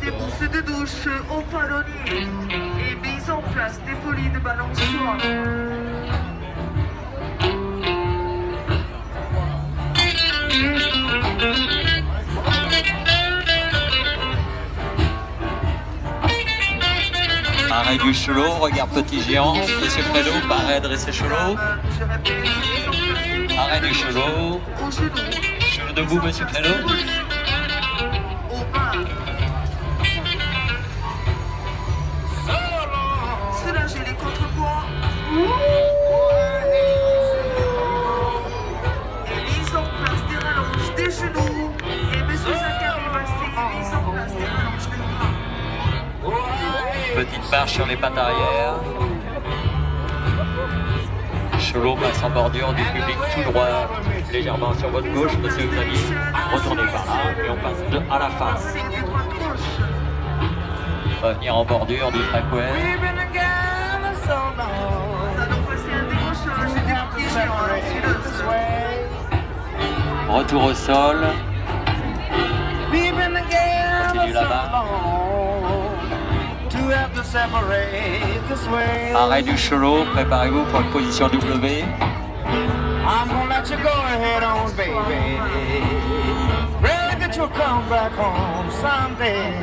des bourses de douche au palonnier et mise en place des polis de balançoire. Arrêt du chelot, regard petit géant, monsieur Fredo, arrêt dressé chelot. Arrêt du chelot. Chelot debout, monsieur Fredo. Soulager les contrepoids. Et mise en place des rallonges des genoux. Et monsieur Zachary Bastille, mise en place des rallonges des bras. Petite marche sur les pattes arrière. Chelot passe en bordure du public tout droit, légèrement sur votre gauche, monsieur Xavier. Retournez par là et on passe à la face. Revenir en bordure du trackway. Retour au sol. Continue là-bas. Arrêt du chelot, préparez-vous pour une position W. I'm gonna let you go ahead on, baby. Really that you'll come back home someday.